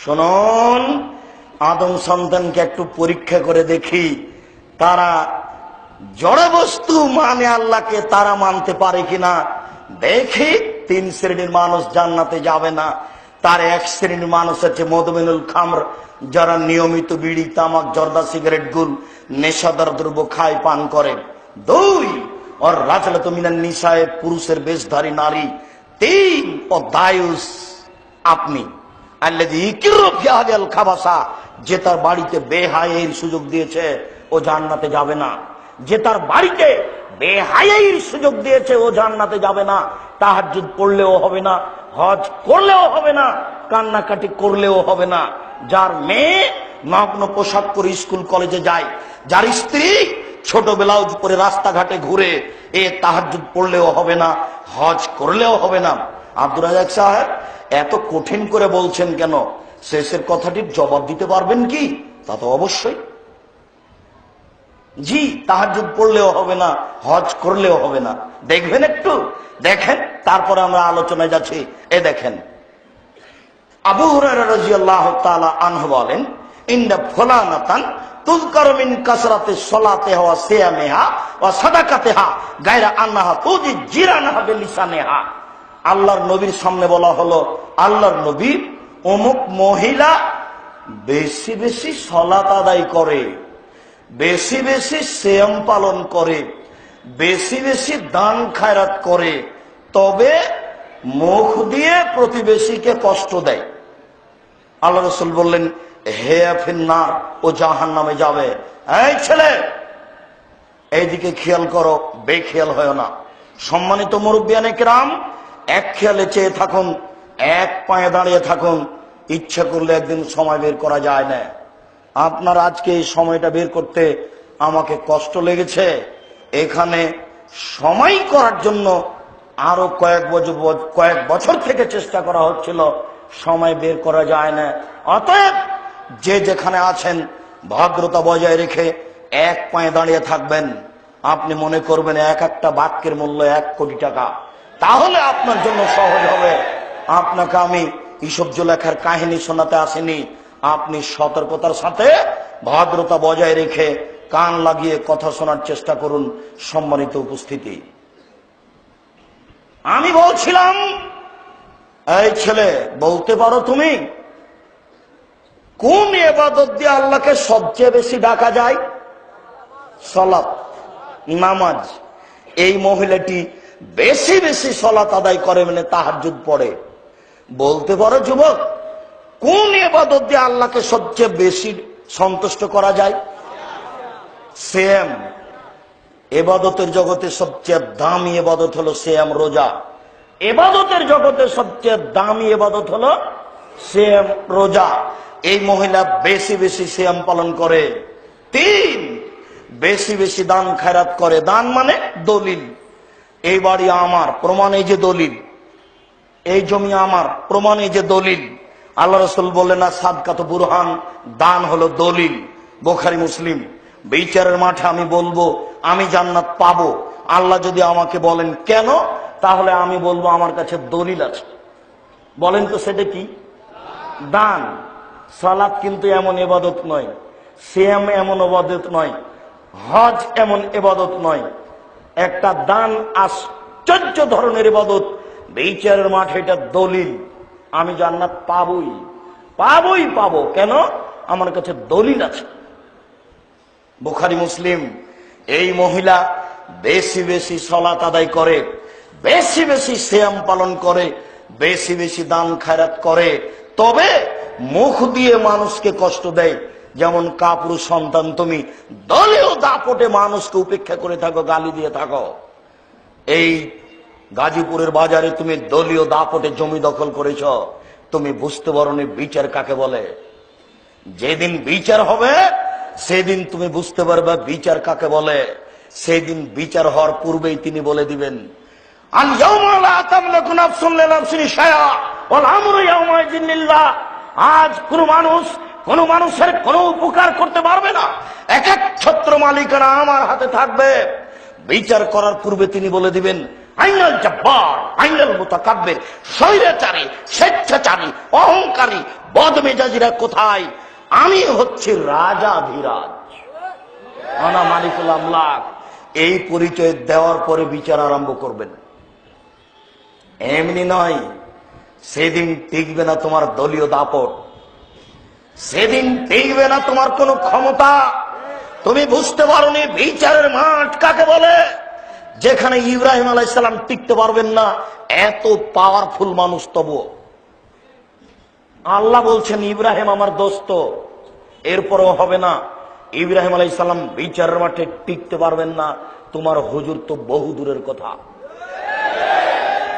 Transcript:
শুনুন, আদম সন্তানকে একটু পরীক্ষা করে দেখি, তারা জড় বস্তু মানে আল্লাহকে তারা মানতে পারে কিনা দেখি। 3 শ্রেণীর মানুষ জান্নাতে যাবে না। তার 1 শ্রেণীর মানুষ হচ্ছে মদমিনুল খামর, যারা নিয়মিত বিড়ি, তামাক, জর্দা, সিগারেট, গুল, নেশাদার দ্রব্য খায়, পান করে। 2 और রাজলাতু মিনান নিসায়ে, পুরুষের বেশধারী নারী। 3 ও দায়ুস, আপনি আল্লাযী ইকরু ফি আহলিল খাবাসা, যে তার বাড়িতে বেহায়ার সুযোগ দিয়েছে ও জান্নাতে যাবে না। যে তার বাড়িতে বেহায়ার সুযোগ দিয়েছে ও জান্নাতে যাবে না। তাহাজ্জুদ পড়লেও হবে না, হজ করলেও হবে না, কান্নাকাটি করলেও হবে না। যার মেয়ে নগ্ন পোশাক পরে স্কুল কলেজে যায়, যার স্ত্রী ছোট ব্লাউজ পরে রাস্তাঘাটে ঘুরে, এ তাহাজ্জুদ পড়লেও হবে না, হজ করলেও হবে না। আব্দুর রাজ্জাক সাহেব এত কঠিন করে বলছেন কেন? শেষের কথাটির জবাব দিতে পারবেন কি? তা তো অবশ্যই। জি, তাহাজ্জুদ পড়লেও হবে না, হজ করলেও হবে না। দেখবেন, একটু দেখেন, তারপরে আমরা আলোচনায় যাচ্ছি। এ দেখেন, আবু হুরায়রা রাদিয়াল্লাহু তাআলা আনহু বলেন, ইন্না ফুলানাতান তুযকারু মিন কাসরাতি সলাতিহা ওয়া সিয়ামিহা ওয়া সাদাকাতিহা গায়রা আন্নাহা তুজি জিরানাহা বিলিসানিহা। আল্লাহর নবীর সামনে বলা হলো, আল্লাহর নবী অমুক মহিলা বেশি বেশি সালাত আদায় করে, বেশি বেশি সিয়াম পালন করে, বেশি বেশি দান খায়রাত করে, তবে মুখ দিয়ে প্রতিবেশীকে কষ্ট দেয়। আল্লাহ রাসূল বললেন, হে ফিন্নার, ও জাহান্নামে যাবে। এই ছেলে, এইদিকে খেয়াল করো, বেখেয়াল হয় না। সম্মানিত মুরব্বিয়ানে কেরাম, এক খেয়ালে চেয়ে থাকুন, এক পায়ে দাঁড়িয়ে থাকুন। ইচ্ছা করলে একদিন সময় বের করা যায় না। আপনার আজকে এই সময়টা বের করতে আমাকে কষ্ট লেগেছে। এখানে সময় করার জন্য আরো কয়েক বছর থেকে চেষ্টা করা হচ্ছিল, সময় বের করা যায় না। অতএব যে যেখানে আছেন ভদ্রতা বজায় রেখে এক পায়ে দাঁড়িয়ে থাকবেন। আপনি মনে করবেন এক একটা বাক্যের মূল্য 1 কোটি টাকা, তাহলে আপনার জন্য সহজ হবে। আপনাকে আমি ইসব জুলেখার কাহিনী শোনাতে আসিনি। আপনি সতর্কতার সাথে ভদ্রতা বজায় রেখে কান লাগিয়ে কথা শোনার চেষ্টা করুন। সম্মানিত উপস্থিতি, আমি বলছিলাম, এই ছেলে, বলতে পারো তুমি কোন ইবাদত দিয়ে আল্লাহকে সবচেয়ে বেশি ডাকা যায়? সালাত, নামাজ। এই মহিলাটি বেশি বেশি সালাত আদায় করে, মানে তাহাজ্জুদ পড়ে। বলতে পারো যুবক, কোন ইবাদত দিয়ে আল্লাহকে সবচেয়ে বেশি সন্তুষ্ট করা যায়? সিয়াম। ইবাদতের জগতে সবচেয়ে দামি ইবাদত হলো সিয়াম, রোজা। ইবাদতের জগতে সবচেয়ে দামি ইবাদত হলো সিয়াম, রোজা। এই মহিলা বেশি বেশি সিয়াম পালন করে। 3, বেশি বেশি দান খায়রাত করে। দান মানে দলিল। এই বাড়ি আমার, প্রমাণ এই যে দলিল। এই জমি আমার, প্রমাণ এই যে দলিল। আল্লাহ রাসূল বললেন না, সাদকাত বুরহান, দান হলো দলিল। বুখারী, মুসলিম। বিচারের মাঠে আমি বলবো আমি জান্নাত পাবো, আল্লাহ যদি আমাকে বলেন কেন, তাহলে আমি বলবো আমার কাছে দলিল আছে। বলেন তো সেটা কি? দান। সালাত কিন্তু এমন ইবাদত নয়, সিয়াম এমন ইবাদত নয়, হজ এমন ইবাদত নয়। একটা দান আশ্চর্য ধরনের ইবাদত। বিচারের মাঠে এটা দলিল। আমি জান্নাত পাবই, পাবই পাবো। কেন? আমার কাছে দলিল আছে। বুখারী, মুসলিম। এই মহিলা বেশি বেশি সালাত আদায় করে, বেশি বেশি সিয়াম পালন করে, বেশি বেশি দান খায়রাত করে, তবে মুখ দিয়ে মানুষকে কষ্ট দেয়। যেমন কাপুরুষ সন্তান তুমি দলীয় দাপটে মানুষকে উপেক্ষা করে থাকো, গালি দিয়ে থাকো। এই গাজীপুরের বাজারে তুমি দলীয় দাপটে জমি দখল করেছ, তুমি বুঝতে পারোনি বিচার কাকে বলে। যেদিন বিচার হবে সেদিন তুমি বুঝতে পারবে বিচার কাকে বলে। সেদিন বিচার হওয়ার পূর্বেই তিনি বলে দিবেন, আল ইয়াউমা লা তামলিকু নাফসুন লিনাফসিন শাইআ ওয়াল আমরু ইয়াউমাইযিন লিল্লাহ। আজ কোন মানুষের কোনো উপকার করতে পারবে না, এক এক ছত্র মালিকানা আমার হাতে থাকবে। বিচার করার পূর্বে তিনি বলে দিবেন, আইনাল জব্বার, আইনাল মুতাকাব্বির, স্বৈরাচারী, স্বেচ্ছাচারী, অহংকারী, বদমেজাজিরা কোথায়? আমি হচ্ছি রাজাধিরাজ, আনা মালিকুল আমলাক। এই পরিচয় দেওয়ার পরে বিচার আরম্ভ করবেন। এমনি নয়, সেদিন টিকবে না তোমার দলীয় দাপট, সেদিন টিকবে না তোমার কোনো ক্ষমতা। তুমি বুঝতে পারোনি বিচারের মাঠ কাকে বলে। যেখানে ইব্রাহিম আলাইহিস সালাম টিকতে পারবেন না, এত পাওয়ারফুল মানুষ তবু আল্লাহ বলছেন ইব্রাহিম আমার দোস্ত, এরপরও হবে না। ইব্রাহিম আলাইহিস সালাম বিচারের মাঠে টিকতে পারবেন না, তোমার হুজুর তো বহু দূরের কথা।